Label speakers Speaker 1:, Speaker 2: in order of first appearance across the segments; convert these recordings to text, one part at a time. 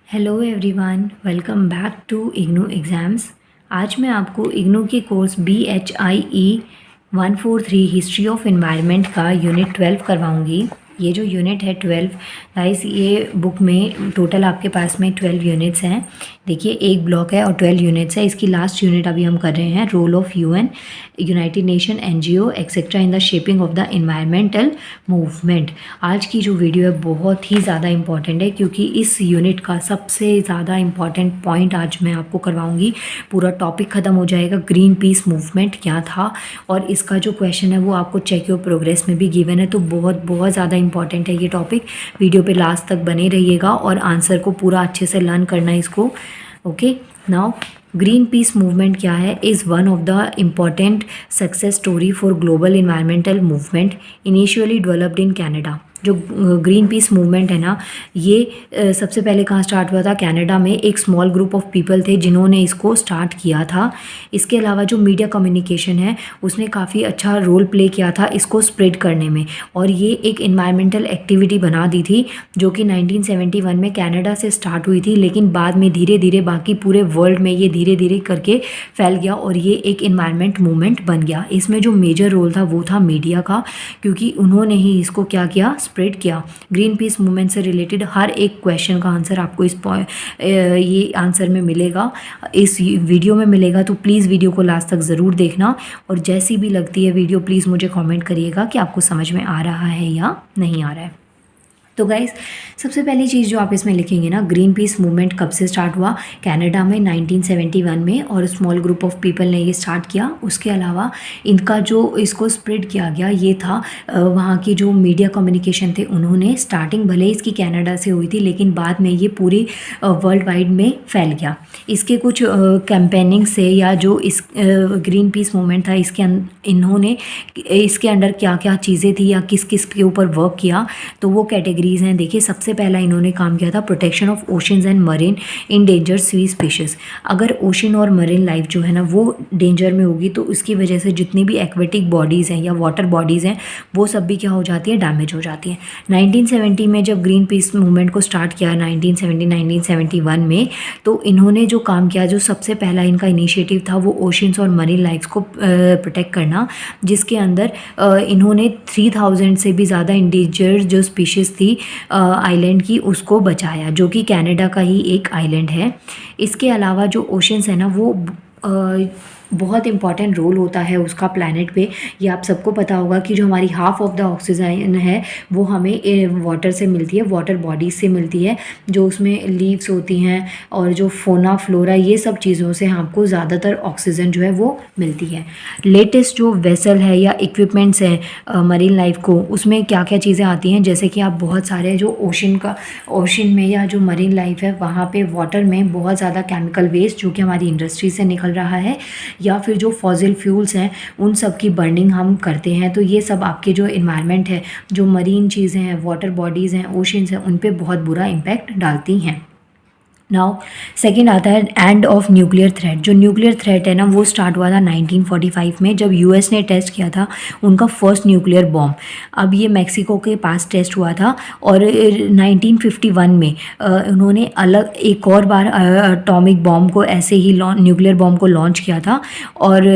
Speaker 1: Hello everyone, welcome back to IGNOU exams. आज मैं आपको इग्नू के course BHIE 143 history of environment का यूनिट 12 करवाऊंगी। ये जो यूनिट है 12 गाइस, ये बुक में टोटल आपके पास में 12 यूनिट्स हैं। देखिए, एक ब्लॉक है और 12 यूनिट्स है। इसकी लास्ट यूनिट अभी हम कर रहे हैं, role of UN, United Nation, NGO etcetera in the shaping of the environmental movement. आज की जो वीडियो है बहुत ही ज़्यादा इंपॉर्टेंट है, क्योंकि इस यूनिट का सबसे ज़्यादा इंपॉर्टेंट पॉइंट आज मैं आपको करवाऊंगी। पूरा टॉपिक ख़त्म हो जाएगा, ग्रीन पीस मूवमेंट क्या था, और इसका जो क्वेश्चन है वो आपको चेक योर प्रोग्रेस में भी गिवन है। तो बहुत बहुत ज़्यादा इंपॉर्टेंट है ये टॉपिक। वीडियो पे लास्ट तक बने रहिएगा और आंसर को पूरा अच्छे से लर्न करना है इसको। Okay, now green peas movement क्या है? Is one of the important success story for global environmental movement initially developed in Canada. जो ग्रीन पीस मूवमेंट है ना, ये सबसे पहले कहाँ स्टार्ट हुआ था? कनाडा में एक स्मॉल ग्रुप ऑफ पीपल थे जिन्होंने इसको स्टार्ट किया था। इसके अलावा जो मीडिया कम्युनिकेशन है उसने काफ़ी अच्छा रोल प्ले किया था इसको स्प्रेड करने में, और ये एक इन्वायरमेंटल एक्टिविटी बना दी थी जो कि 1971 में कनाडा से स्टार्ट हुई थी, लेकिन बाद में धीरे धीरे बाकी पूरे वर्ल्ड में ये धीरे धीरे करके फैल गया और ये एक इन्वायरमेंट मूवमेंट बन गया। इसमें जो मेजर रोल था वो था मीडिया का, क्योंकि उन्होंने ही इसको क्या किया, स्प्रेड किया। ग्रीन पीस मूवमेंट से रिलेटेड हर एक क्वेश्चन का आंसर आपको ये आंसर में मिलेगा, इस वीडियो में मिलेगा। तो प्लीज़ वीडियो को लास्ट तक ज़रूर देखना, और जैसी भी लगती है वीडियो प्लीज़ मुझे कमेंट करिएगा कि आपको समझ में आ रहा है या नहीं आ रहा है। तो गाइस, सबसे पहली चीज़ जो आप इसमें लिखेंगे ना, ग्रीन पीस मूवमेंट कब से स्टार्ट हुआ? कनाडा में 1971 में, और स्मॉल ग्रुप ऑफ पीपल ने ये स्टार्ट किया। उसके अलावा इनका जो इसको स्प्रेड किया गया ये था वहाँ की जो मीडिया कम्युनिकेशन थे उन्होंने। स्टार्टिंग भले ही इसकी कनाडा से हुई थी, लेकिन बाद में ये पूरी वर्ल्ड वाइड में फैल गया। इसके कुछ कैंपेनिंग से, या जो इस ग्रीन पीस मूवमेंट था इसके इन्होंने इसके अंडर क्या क्या चीज़ें थी या किस किस के ऊपर वर्क किया, तो वो कैटेगरी हैं। देखिए, सबसे पहला इन्होंने काम किया था protection of oceans and marine endangered sea species. अगर ओशन और मरीन लाइफ जो है ना वो डेंजर में होगी तो उसकी वजह से जितनी भी एक्वेटिक बॉडीज़ हैं या वाटर बॉडीज़ हैं वो सब भी क्या हो जाती है, डैमेज हो जाती हैं। 1970 में जब ग्रीन पीस मूवमेंट को स्टार्ट किया 1971 में, तो इन्होंने जो काम किया, जो सबसे पहला इनका इनिशिएटिव था वो ओशंस और मरीन लाइफ्स को प्रोटेक्ट करना, जिसके अंदर इन्होंने 3000 से भी ज़्यादा इंडेंजर्ड जो स्पीशीज़ थी आइलैंड की उसको बचाया, जो कि कनाडा का ही एक आइलैंड है। इसके अलावा जो ओशंस है ना वो बहुत इंपॉर्टेंट रोल होता है उसका प्लैनेट पे। ये आप सबको पता होगा कि जो हमारी हाफ ऑफ द ऑक्सीजन है वो हमें वाटर से मिलती है, वाटर बॉडीज से मिलती है, जो उसमें लीव्स होती हैं और जो फोना फ्लोरा, ये सब चीज़ों से हमको ज़्यादातर ऑक्सीजन जो है वो मिलती है। लेटेस्ट जो वेसल है या इक्विपमेंट्स हैं मरीन लाइफ को, उसमें क्या क्या चीज़ें आती हैं, जैसे कि आप बहुत सारे जो ओशन में या जो मरीन लाइफ है वहाँ पे वाटर में बहुत ज़्यादा केमिकल वेस्ट जो कि हमारी इंडस्ट्री से निकल रहा है, या फिर जो फॉसिल फ्यूल्स हैं उन सब की बर्निंग हम करते हैं। तो ये सब आपके जो इन्वायरमेंट है, जो मरीन चीज़ें हैं, वाटर बॉडीज़ हैं, ओशंस हैं, उन पे बहुत बुरा इम्पैक्ट डालती हैं। नाउ सेकेंड आता है एंड ऑफ न्यूक्लियर थ्रेट। जो न्यूक्लियर थ्रेट है ना वो स्टार्ट हुआ था 1945 में, जब US ने टेस्ट किया था उनका फर्स्ट न्यूक्लियर बॉम्ब। अब ये मैक्सिको के पास टेस्ट हुआ था, और 1951 में उन्होंने अलग एक और बार एटॉमिक बॉम्ब को ऐसे ही न्यूक्लियर बॉम्ब को लॉन्च किया था। और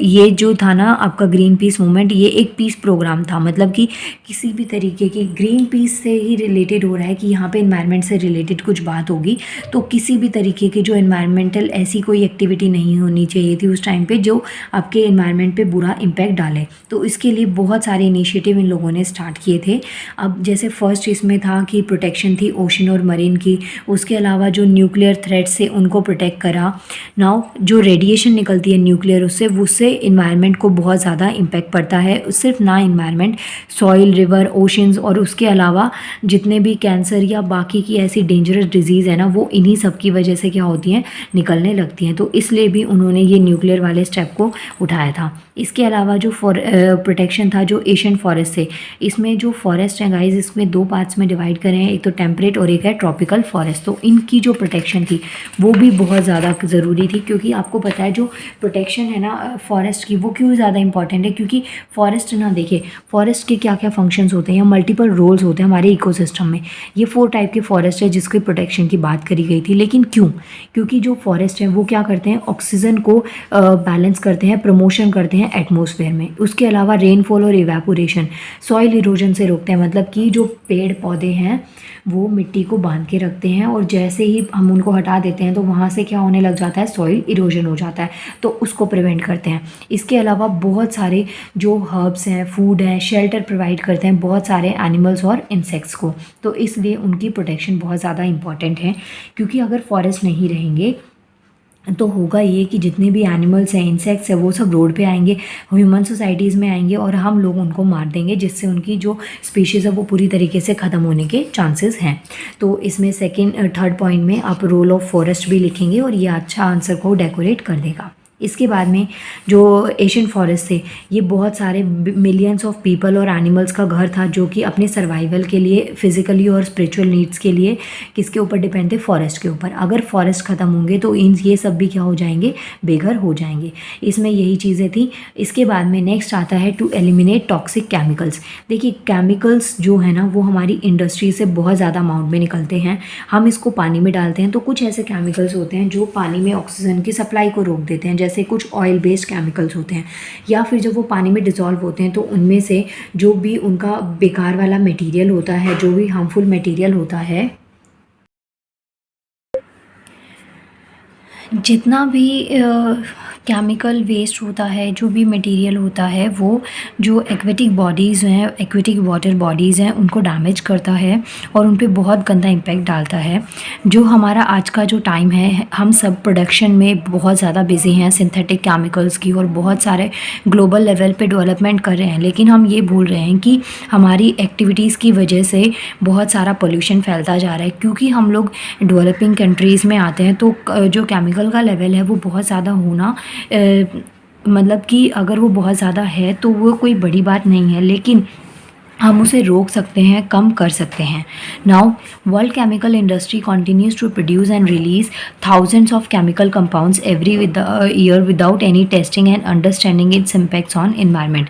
Speaker 1: ये जो था ना आपका ग्रीन पीस मूवमेंट, ये एक पीस प्रोग्राम था, मतलब कि किसी भी तरीके की ग्रीन पीस से ही रिलेटेड हो रहा है कि यहाँ पे इन्वायरमेंट से रिलेटेड कुछ बात होगी, तो किसी भी तरीके की जो इन्वायरमेंटल ऐसी कोई एक्टिविटी नहीं होनी चाहिए थी उस टाइम पे जो आपके इन्वायरमेंट पे बुरा इम्पैक्ट डाले। तो इसके लिए बहुत सारे इनिशिएटिव इन लोगों ने स्टार्ट किए थे। अब जैसे फर्स्ट इसमें था कि प्रोटेक्शन थी ओशन और मरीन की, उसके अलावा जो न्यूक्लियर थ्रेट से उनको प्रोटेक्ट करा। नाउ जो रेडिएशन निकलती है न्यूक्लियर, उससे इन्वायरमेंट को बहुत ज़्यादा इम्पैक्ट पड़ता है। सिर्फ ना इन्वायरमेंट, सॉइल, रिवर, ओशंस, और उसके अलावा जितने भी कैंसर या बाकी की ऐसी डेंजरस डिजीज़ है ना वो इन्हीं सब की वजह से क्या होती हैं, निकलने लगती हैं। तो इसलिए भी उन्होंने ये न्यूक्लियर वाले स्टेप को उठाया था। इसके अलावा जो प्रोटेक्शन था जो एशियन फॉरेस्ट से, इसमें जो फॉरेस्ट है गाइज इसमें दो पार्ट्स में डिवाइड करें हैं, एक तो टेम्परेट और एक है ट्रॉपिकल फॉरेस्ट। तो इनकी जो प्रोटेक्शन थी वो भी बहुत ज़्यादा ज़रूरी थी, क्योंकि आपको पता है जो प्रोटेक्शन है ना फॉरेस्ट की वो क्यों ज़्यादा इंपॉर्टेंट है, क्योंकि फॉरेस्ट ना, देखिए फॉरेस्ट के क्या क्या फंक्शंस होते हैं या मल्टीपल रोल्स होते हैं हमारे इकोसिस्टम में। ये 4 टाइप के फॉरेस्ट है जिसकी प्रोटेक्शन की बात करी गई गई थी। लेकिन क्यों? क्योंकि जो फॉरेस्ट है वो क्या करते हैं, ऑक्सीजन को बैलेंस करते हैं, प्रमोशन करते हैं एटमॉस्फेयर में। उसके अलावा रेनफॉल और इवेपोरेशन, सॉइल इरोजन से रोकते हैं। मतलब कि जो पेड़ पौधे हैं वो मिट्टी को बांध के रखते हैं, और जैसे ही हम उनको हटा देते हैं तो वहाँ से क्या होने लग जाता है, सॉइल इरोजन हो जाता है, तो उसको प्रिवेंट करते हैं। इसके अलावा बहुत सारे जो हर्ब्स हैं, फूड है, शेल्टर प्रोवाइड करते हैं बहुत सारे एनिमल्स और इंसेक्ट्स को। तो इसलिए उनकी प्रोटेक्शन बहुत ज़्यादा इंपॉर्टेंट है, क्योंकि अगर फॉरेस्ट नहीं रहेंगे तो होगा ये कि जितने भी एनिमल्स हैं, इंसेक्ट्स हैं, वो सब रोड पे आएंगे, ह्यूमन सोसाइटीज़ में आएंगे, और हम लोग उनको मार देंगे, जिससे उनकी जो स्पीशीज़ है वो पूरी तरीके से ख़त्म होने के चांसेस हैं। तो इसमें थर्ड पॉइंट में आप रोल ऑफ फॉरेस्ट भी लिखेंगे, और ये अच्छा आंसर को डेकोरेट कर देगा। इसके बाद में जो एशियन फॉरेस्ट थे, ये बहुत सारे मिलियंस ऑफ पीपल और एनिमल्स का घर था, जो कि अपने सर्वाइवल के लिए, फिजिकली और स्पिरिचुअल नीड्स के लिए किसके ऊपर डिपेंड थे, फॉरेस्ट के ऊपर। अगर फॉरेस्ट ख़त्म होंगे तो ये सब भी क्या हो जाएंगे, बेघर हो जाएंगे। इसमें यही चीज़ें थी। इसके बाद में नेक्स्ट आता है टू एलिमिनेट टॉक्सिक केमिकल्स। देखिए केमिकल्स जो है ना वो हमारी इंडस्ट्री से बहुत ज़्यादा अमाउंट में निकलते हैं, हम इसको पानी में डालते हैं, तो कुछ ऐसे केमिकल्स होते हैं जो पानी में ऑक्सीजन की सप्लाई को रोक देते हैं, जैसे कुछ ऑयल बेस्ड केमिकल्स होते हैं, या फिर जब वो पानी में डिज़ोल्व होते हैं तो उनमें से जो भी उनका बेकार वाला मटेरियल होता है, जो भी हार्मफुल मटेरियल होता है, जितना भी केमिकल वेस्ट होता है, जो भी मटेरियल होता है, वो जो एक्वेटिक बॉडीज़ हैं, एक्वेटिक वाटर बॉडीज़ हैं, उनको डैमेज करता है और उन पे बहुत गंदा इम्पैक्ट डालता है। जो हमारा आज का जो टाइम है, हम सब प्रोडक्शन में बहुत ज़्यादा बिजी हैं सिंथेटिक केमिकल्स की, और बहुत सारे ग्लोबल लेवल पे डेवलपमेंट कर रहे हैं, लेकिन हम ये भूल रहे हैं कि हमारी एक्टिविटीज़ की वजह से बहुत सारा पोल्यूशन फैलता जा रहा है। क्योंकि हम लोग डेवलपिंग कंट्रीज़ में आते हैं तो जो केमिकल का लेवल है वो बहुत ज़्यादा होना मतलब कि अगर वो बहुत ज़्यादा है तो वो कोई बड़ी बात नहीं है, लेकिन हम उसे रोक सकते हैं, कम कर सकते हैं। Now world chemical industry continues to produce and release thousands of chemical compounds every year without any testing and understanding its impacts on environment.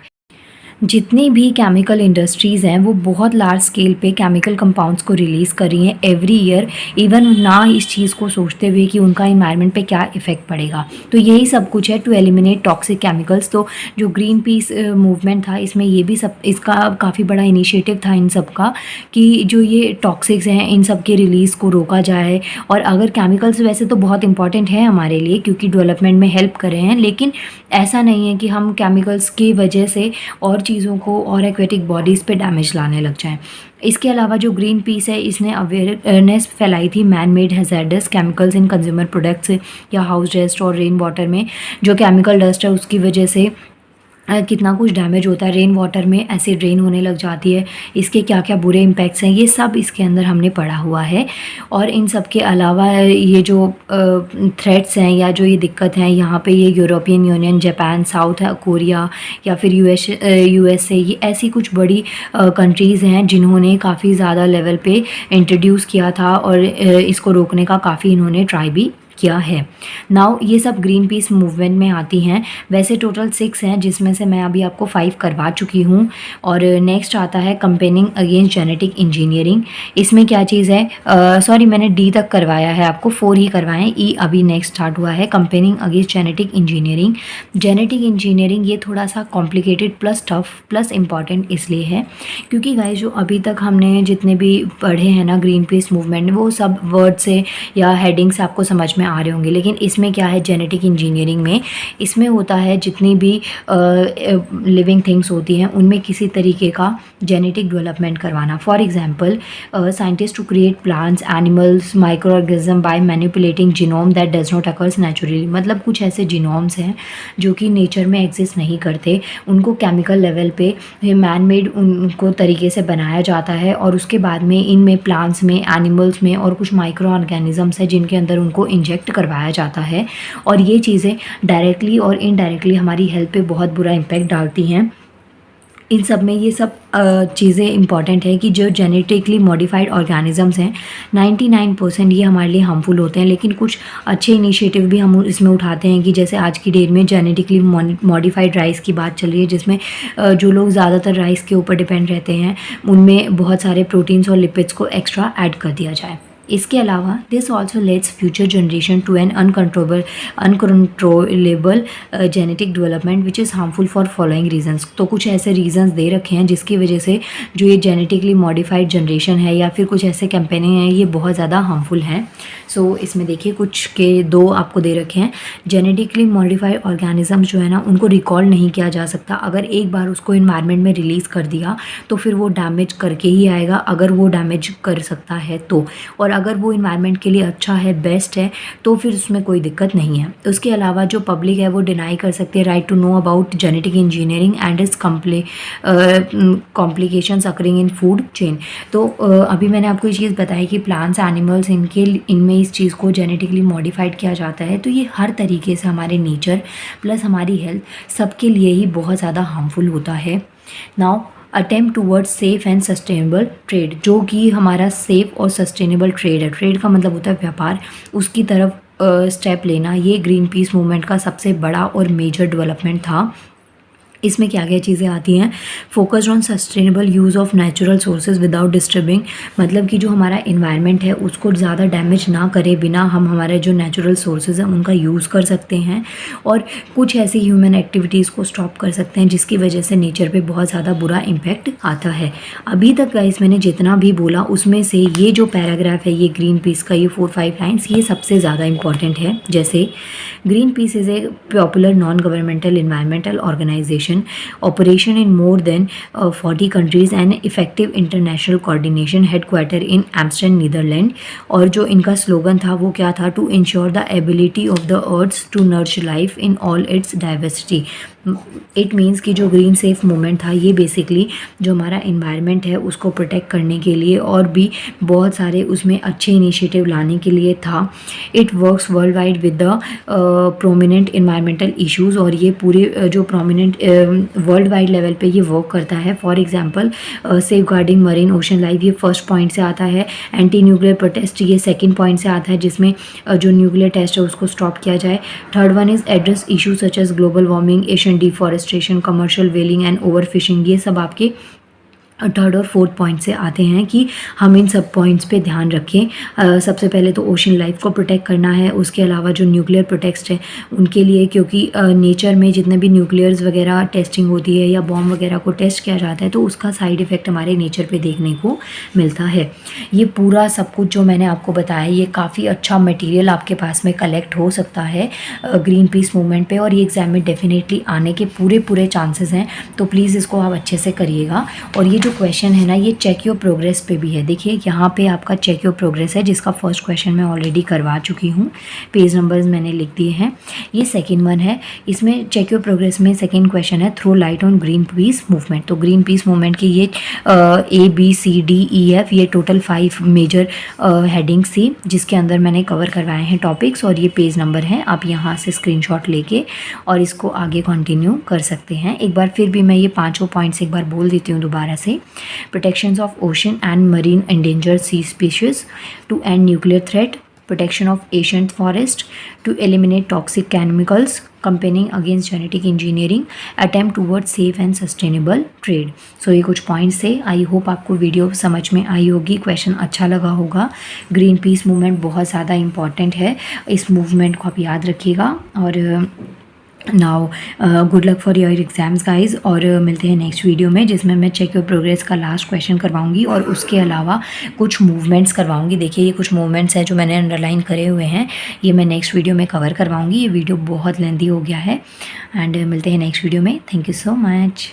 Speaker 1: जितनी भी केमिकल इंडस्ट्रीज़ हैं वो बहुत लार्ज स्केल पे केमिकल कंपाउंड्स को रिलीज़ कर रही हैं एवरी ईयर, इवन ना इस चीज़ को सोचते हुए कि उनका इन्वायरमेंट पे क्या इफ़ेक्ट पड़ेगा। तो यही सब कुछ है टू एलिमिनेट टॉक्सिक केमिकल्स। तो जो ग्रीन पीस मूवमेंट था, इसमें ये भी सब, इसका काफ़ी बड़ा इनिशिएटिव था इन सब का, कि जो ये टॉक्सिक्स हैं इन सब के रिलीज़ को रोका जाए। और अगर केमिकल्स वैसे तो बहुत इंपॉर्टेंट है हमारे लिए, क्योंकि डेवलपमेंट में हेल्प कर रहे हैं, लेकिन ऐसा नहीं है कि हम केमिकल्स की वजह से और चीज़ों को और एक्वेटिक बॉडीज़ पे डैमेज लाने लग जाएं। इसके अलावा जो ग्रीन पीस है, इसने अवेयरनेस फैलाई थी मैन मेड हैज़ार्डस केमिकल्स इन कंज्यूमर प्रोडक्ट्स या हाउस डस्ट और रेन वाटर में जो केमिकल डस्ट है उसकी वजह से कितना कुछ डैमेज होता है। रेन वाटर में एसिड रेन होने लग जाती है, इसके क्या क्या बुरे इम्पैक्ट्स हैं, ये सब इसके अंदर हमने पढ़ा हुआ है। और इन सब के अलावा ये जो थ्रेट्स हैं या जो ये दिक्कत हैं, यहाँ पे ये European union, Japan, south Korea या फिर यूएसए, ये ऐसी कुछ बड़ी कंट्रीज़ हैं जिन्होंने काफ़ी ज़्यादा लेवल पे इंट्रोड्यूस किया था, और इसको रोकने का काफ़ी इन्होंने ट्राई भी किया है। नाउ ये सब ग्रीन पीस मूवमेंट में आती हैं। वैसे टोटल 6 हैं, जिसमें से मैं अभी आपको 5 करवा चुकी हूँ। और नेक्स्ट आता है कंपेनिंग अगेंस्ट जेनेटिक इंजीनियरिंग। इसमें क्या चीज़ है, सॉरी मैंने डी तक करवाया है, आपको 4 ही करवाएं, ई अभी नेक्स्ट स्टार्ट हुआ है। Campaigning against genetic engineering. Genetic engineering ये थोड़ा सा complicated plus tough plus important इसलिए है क्योंकि गाइस जो अभी तक हमने जितने भी पढ़े हैं ना ग्रीन पीस मूवमेंट, वो सब वर्ड से या हेडिंग से आपको समझ में आ रहे होंगे। लेकिन इसमें क्या है, जेनेटिक इंजीनियरिंग में इसमें होता है जितनी भी लिविंग थिंग्स होती हैं उनमें किसी तरीके का जेनेटिक डेवलपमेंट करवाना। For example scientist to create plants, animals, micro organism by manipulating genome that does not occurs naturally. मतलब कुछ ऐसे जीनोम्स हैं जो कि नेचर में एग्जिस्ट नहीं करते, उनको केमिकल लेवल पे मैन मेड उनको तरीके से बनाया जाता है, और उसके बाद में इनमें प्लांट्स में, एनिमल्स में और कुछ माइक्रो ऑर्गेनिजम्स हैं जिनके अंदर उनको इंजेक्ट करवाया जाता है। और ये चीज़ें डायरेक्टली और इनडायरेक्टली हमारी हेल्थ पे बहुत बुरा इम्पैक्ट डालती हैं। इन सब में ये सब चीज़ें इंपॉर्टेंट है कि जो जेनेटिकली मॉडिफाइड ऑर्गेनिजम्स हैं 99% ये हमारे लिए हार्मफुल होते हैं, लेकिन कुछ अच्छे इनिशिएटिव भी हम इसमें उठाते हैं कि जैसे आज की डेट में जेनेटिकली मॉडिफाइड राइस की बात चल रही है, जिसमें जो लोग ज़्यादातर राइस के ऊपर डिपेंड रहते हैं उनमें बहुत सारे प्रोटीन्स और लिपिड्स को एक्स्ट्रा ऐड कर दिया जाए। इसके अलावा this also lets future generation to an uncontrollable genetic development which is harmful for following reasons. तो कुछ ऐसे रीजंस दे रखे हैं जिसकी वजह से जो ये जेनेटिकली मॉडिफाइड जनरेशन है या फिर कुछ ऐसे कैंपेनिंग हैं ये बहुत ज़्यादा हार्मफुल हैं। सो इसमें देखिए कुछ के दो आपको दे रखे हैं। जेनेटिकली मॉडिफाइड ऑर्गेनिज्म जो है ना उनको रिकॉल नहीं किया जा सकता। अगर एक बार उसको इन्वायरमेंट में रिलीज़ कर दिया तो फिर वो डैमेज करके ही आएगा, अगर वो डैमेज कर सकता है तो। और अगर वो इन्वायरमेंट के लिए अच्छा है, बेस्ट है, तो फिर उसमें कोई दिक्कत नहीं है। उसके अलावा जो पब्लिक है वो डिनाई कर सकती है right to know about genetic engineering and its complications occurring in food chain. तो अभी मैंने आपको ये चीज़ बताई कि प्लांट्स, एनिमल्स, इनमें इस चीज़ को जेनेटिकली मॉडिफाइड किया जाता है, तो ये हर तरीके से हमारे नेचर प्लस हमारी हेल्थ सबके लिए ही बहुत ज़्यादा हार्मफुल होता है। Now attempt towards safe and sustainable trade, जो कि हमारा सेफ और सस्टेनेबल ट्रेड है, ट्रेड का मतलब होता है व्यापार, उसकी तरफ स्टेप लेना, ये ग्रीन पीस मूवमेंट का सबसे बड़ा और मेजर डेवलपमेंट था। इसमें क्या क्या चीज़ें आती हैं? Focused on sustainable use of natural sources without disturbing, मतलब कि जो हमारा इन्वायरमेंट है उसको ज़्यादा डैमेज ना करे बिना हम हमारे जो नेचुरल सोर्सेज हैं उनका यूज़ कर सकते हैं, और कुछ ऐसी ह्यूमन एक्टिविटीज़ को स्टॉप कर सकते हैं जिसकी वजह से नेचर पे बहुत ज़्यादा बुरा इम्पैक्ट आता है। अभी तक गाइस मैंने जितना भी बोला उसमें से ये जो पैराग्राफ है, ये ग्रीन पीस का ये 4-5 लाइन्स, ये सबसे ज़्यादा इंपॉर्टेंट है। जैसे Greenpeace is a popular non governmental environmental organisation, operation in more than 40 countries and effective international coordination, headquarter in Amsterdam, Netherlands। और जो इनका स्लोगन था वो क्या था? To ensure the ability of the earth to nourish life in all its diversity। It means कि जो green safe movement था ये बेसिकली जो हमारा इन्वायरमेंट है उसको प्रोटेक्ट करने के लिए और भी बहुत सारे उसमें अच्छे इनिशिएटिव लाने के लिए था। It works world wide with the prominent environmental issues, और ये पूरे जो प्रोमिनेंट वर्ल्ड वाइड लेवल पे ये वर्क करता है। For example safeguarding marine ocean life, ये फर्स्ट पॉइंट से आता है। एंटी न्यूक्लियर प्रोटेस्ट, ये सेकंड पॉइंट से आता है जिसमें जो न्यूक्लियर टेस्ट है उसको स्टॉप किया जाए। Third one is address issue such as global warming, Asian deforestation, commercial whaling and overfishing. ये सब आपके थर्ड और फोर्थ पॉइंट से आते हैं कि हम इन सब पॉइंट्स पे ध्यान रखें। सबसे पहले तो ओशन लाइफ को प्रोटेक्ट करना है, उसके अलावा जो न्यूक्लियर प्रोटेक्ट है उनके लिए, क्योंकि नेचर में जितने भी न्यूक्लियर्स वगैरह टेस्टिंग होती है या बॉम्ब वगैरह को टेस्ट किया जाता है तो उसका साइड इफ़ेक्ट हमारे नेचर पे देखने को मिलता है। ये पूरा सब कुछ जो मैंने आपको बताया ये काफ़ी अच्छा मटीरियल आपके पास में कलेक्ट हो सकता है ग्रीन पीस मूवमेंट पे, और ये एग्जाम में डेफिनेटली आने के पूरे चांसेस हैं। तो प्लीज़ इसको आप अच्छे से करिएगा। और ये जो क्वेश्चन है ना ये चेक योर प्रोग्रेस पे भी है। देखिए यहाँ पे आपका चेक योर प्रोग्रेस है जिसका फर्स्ट क्वेश्चन मैं ऑलरेडी करवा चुकी हूँ, पेज नंबर्स मैंने लिख दिए हैं। ये सेकंड वन है, इसमें चेक योर प्रोग्रेस में सेकंड क्वेश्चन है throw light on Greenpeace movement. तो ग्रीन पीस मूवमेंट की ये ABCDEF ये टोटल 5 मेजर हेडिंग्स थी जिसके अंदर मैंने कवर करवाए हैं टॉपिक्स, और ये पेज नंबर हैं। आप यहाँ से स्क्रीनशॉट लेके और इसको आगे कंटिन्यू कर सकते हैं। एक बार फिर भी मैं ये 5 पॉइंट्स एक बार बोल देती हूँ दोबारा से। Protections of ocean and marine endangered sea species, to end nuclear threat, protection of ancient forest, to eliminate toxic chemicals, campaigning against genetic engineering, attempt towards safe and sustainable trade। सो ये कुछ points थे। I hope आपको video समझ में आई होगी, question अच्छा लगा होगा। ग्रीन पीस मूवमेंट बहुत ज़्यादा इंपॉर्टेंट है, इस मूवमेंट को आप याद रखिएगा। और now good luck for your exams guys, और मिलते हैं नेक्स्ट वीडियो में जिसमें मैं चेक योर प्रोग्रेस का लास्ट क्वेश्चन करवाऊंगी और उसके अलावा कुछ मूवमेंट्स करवाऊंगी। देखिए ये कुछ मूवमेंट्स हैं जो मैंने अंडरलाइन करे हुए हैं, ये मैं नेक्स्ट वीडियो में कवर करवाऊंगी। ये वीडियो बहुत लेंथी हो गया है, एंड मिलते हैं नेक्स्ट वीडियो में। Thank you so much.